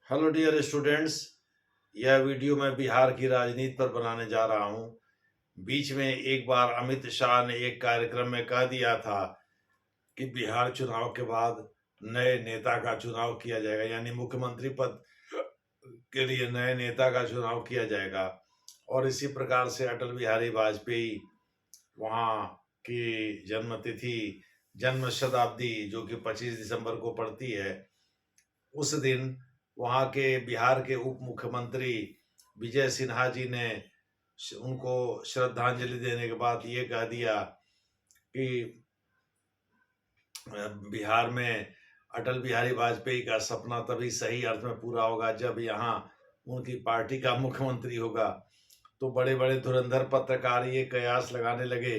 Hello dear students. यह video मैं बिहार की राजनीति पर बनाने जा रहा हूं। बीच में एक बार अमित शाह ने एक कार्यक्रम में कह दिया था कि बिहार चुनाव के बाद नए नेता का चुनाव किया जाएगा, यानी मुख्यमंत्री पद के लिए नए नेता का चुनाव किया जाएगा। और इसी प्रकार से अटल बिहारी वाजपेयी वहाँ की जन्म शताब्दी जो कि 25 दिसंबर को पड़ती है, उस दिन वहाँ के बिहार के उप मुख्यमंत्री विजय सिन्हा जी ने उनको श्रद्धांजलि देने के बाद ये कह दिया कि बिहार में अटल बिहारी वाजपेयी का सपना तभी सही अर्थ में पूरा होगा जब यहाँ उनकी पार्टी का मुख्यमंत्री होगा। तो बड़े बड़े धुरंधर पत्रकार ये कयास लगाने लगे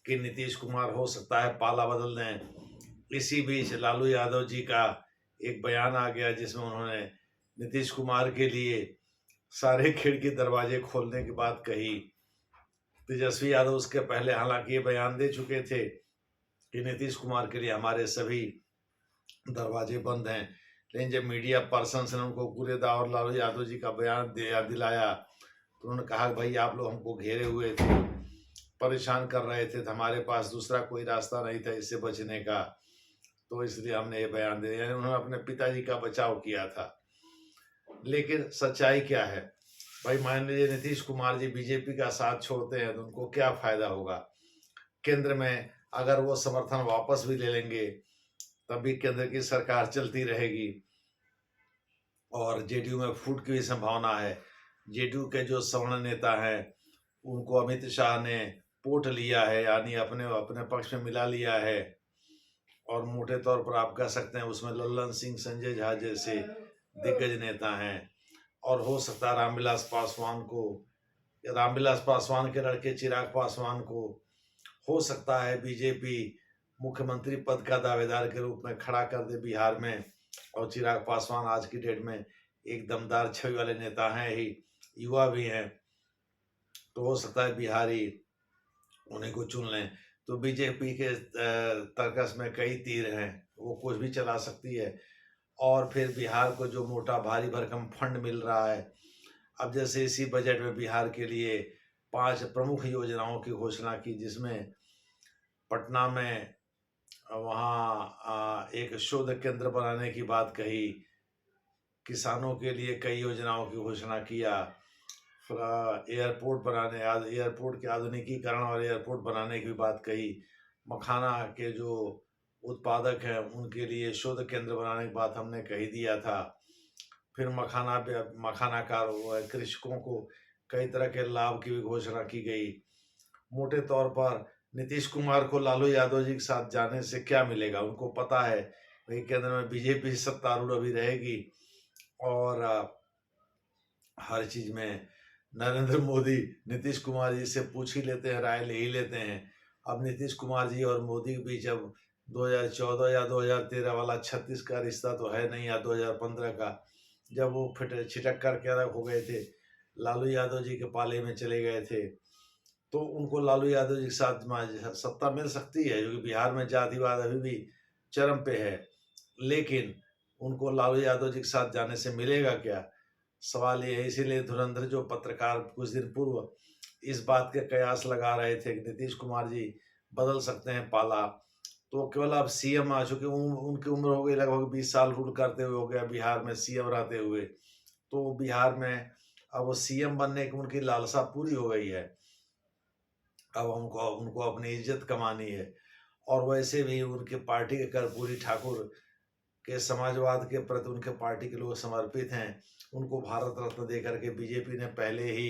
कि नीतीश कुमार हो सकता है पाला बदल दें। इसी बीच लालू यादव जी का एक बयान आ गया जिसमें उन्होंने नीतीश कुमार के लिए सारे खिड़की दरवाजे खोलने की बात कही। तेजस्वी यादव उसके पहले हालांकि ये बयान दे चुके थे कि नीतीश कुमार के लिए हमारे सभी दरवाजे बंद हैं, लेकिन जब मीडिया पर्सन ने उनको कुरेदा और लालू यादव जी का बयान दिलाया तो उन्होंने कहा भाई आप लोग हमको घेरे हुए थे, परेशान कर रहे थे, तो हमारे पास दूसरा कोई रास्ता नहीं था इससे बचने का, तो इसलिए हमने ये बयान दिया। यानी उन्होंने अपने पिताजी का बचाव किया था। लेकिन सच्चाई क्या है भाई? मान लीजिए नीतीश कुमार जी बीजेपी का साथ छोड़ते हैं तो उनको क्या फायदा होगा? केंद्र में अगर वो समर्थन वापस भी ले लेंगे तब भी केंद्र की सरकार चलती रहेगी और जेडीयू में फूट की भी संभावना है। जेडीयू के जो सवर्ण नेता हैं उनको अमित शाह ने पोट लिया है, यानी अपने अपने पक्ष में मिला लिया है। और मोटे तौर पर आप कह सकते हैं उसमें लल्लन सिंह, संजय झा जैसे दिग्गज नेता हैं। और हो सकता है रामविलास पासवान के लड़के चिराग पासवान को हो सकता है बीजेपी मुख्यमंत्री पद का दावेदार के रूप में खड़ा कर दे बिहार में। और चिराग पासवान आज की डेट में एक दमदार छवि वाले नेता हैं ही, युवा भी हैं, तो हो सकता है बिहारी उन्हीं को चुन लें। तो बीजेपी के तर्कस में कई तीर हैं, वो कुछ भी चला सकती है। और फिर बिहार को जो मोटा भारी भरकम फंड मिल रहा है, अब जैसे इसी बजट में बिहार के लिए 5 प्रमुख योजनाओं की घोषणा की, जिसमें पटना में वहाँ एक शोध केंद्र बनाने की बात कही, किसानों के लिए कई योजनाओं की घोषणा किया, एयरपोर्ट के आधुनिकीकरण और एयरपोर्ट बनाने की बात कही, मखाना के जो उत्पादक हैं उनके लिए शोध केंद्र बनाने की बात हमने कही दिया था। फिर मखाना कृषकों को कई तरह के लाभ की भी घोषणा की गई। मोटे तौर पर नीतीश कुमार को लालू यादव जी के साथ जाने से क्या मिलेगा? उनको पता है भाई केंद्र में बीजेपी सत्तारूढ़ अभी रहेगी और हर चीज में नरेंद्र मोदी नीतीश कुमार जी से पूछ ही लेते हैं, राय ले ही लेते हैं। अब नीतीश कुमार जी और मोदी के बीच अब 2014 या 2013 वाला 36 का रिश्ता तो है नहीं, या 2015 का, जब वो फिट छिटक करके अलग हो गए थे, लालू यादव जी के पाले में चले गए थे। तो उनको लालू यादव जी के साथ सत्ता मिल सकती है, क्योंकि बिहार में जातिवाद अभी भी चरम पे है। लेकिन उनको लालू यादव जी के साथ जाने से मिलेगा क्या? सवाल ये है। इसीलिए धुरंधर जो पत्रकार कुछ दिन पूर्व इस बात के कयास लगा रहे थे कि नीतीश कुमार जी बदल सकते हैं पाला, तो केवल अब सीएम आ चुके, उनकी उम्र हो गई लगभग 20 साल रूल करते हुए हो गया बिहार में, सीएम रहते हुए। तो बिहार में अब वो सीएम बनने की उनकी लालसा पूरी हो गई है। अब उनको उनको अपनी इज्जत कमानी है। और वैसे भी उनके पार्टी के कर्पूरी ठाकुर के समाजवाद के प्रति उनके पार्टी के लोग समर्पित हैं। उनको भारत रत्न दे करके बीजेपी ने पहले ही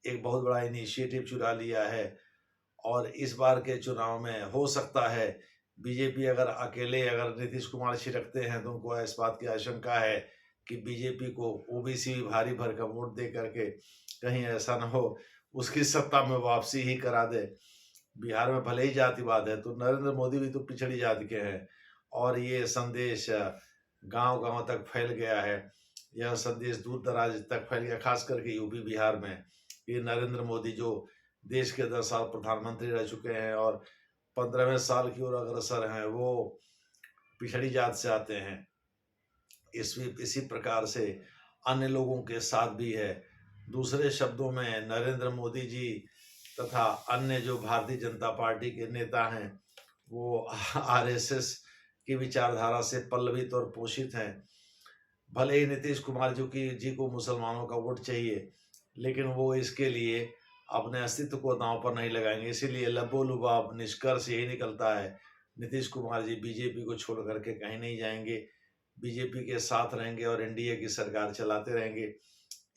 एक बहुत बड़ा इनिशिएटिव चुरा लिया है। और इस बार के चुनाव में हो सकता है बीजेपी अगर नीतीश कुमार छिटकते हैं तो उनको इस बात की आशंका है कि बीजेपी को ओबीसी भारी भरकम वोट दे करके कहीं ऐसा न हो उसकी सत्ता में वापसी ही करा दे। बिहार में भले ही जातिवाद है, तो नरेंद्र मोदी भी तो पिछड़ी जाति के हैं और ये संदेश गांव गांव तक फैल गया है। यह संदेश दूर दराज तक फैल गया, खास करके यूपी बिहार में। ये नरेंद्र मोदी जो देश के 10 साल प्रधानमंत्री रह चुके हैं और 15वें साल की ओर अग्रसर हैं, वो पिछड़ी जात से आते हैं। इसी प्रकार से अन्य लोगों के साथ भी है। दूसरे शब्दों में नरेंद्र मोदी जी तथा अन्य जो भारतीय जनता पार्टी के नेता हैं वो आरएसएस की विचारधारा से पल्लवित और पोषित हैं। भले ही नीतीश कुमार जी को मुसलमानों का वोट चाहिए, लेकिन वो इसके लिए अपने अस्तित्व को दांव पर नहीं लगाएंगे। इसीलिए लबो-लुबाब निष्कर्ष यही निकलता है, नीतीश कुमार जी बीजेपी को छोड़ करके कहीं नहीं जाएंगे, बीजेपी के साथ रहेंगे और एनडीए की सरकार चलाते रहेंगे।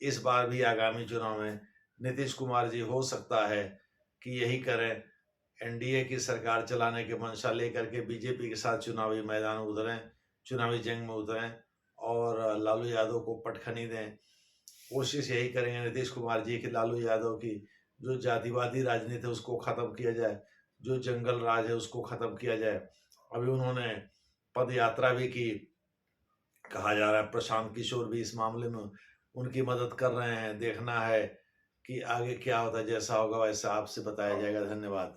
इस बार भी आगामी चुनाव में नीतीश कुमार जी हो सकता है कि यही करें, एनडीए की सरकार चलाने के मंशा लेकर के बीजेपी के साथ चुनावी मैदान में उतरें, चुनावी जंग में उतरें और लालू यादव को पटखनी दें। कोशिश यही करेंगे नीतीश कुमार जी कि लालू यादव की जो जातिवादी राजनीति है उसको ख़त्म किया जाए, जो जंगल राज है उसको ख़त्म किया जाए। अभी उन्होंने पद यात्रा भी की, कहा जा रहा है प्रशांत किशोर भी इस मामले में उनकी मदद कर रहे हैं। देखना है कि आगे क्या होता है, जैसा होगा वैसा आपसे बताया जाएगा। धन्यवाद।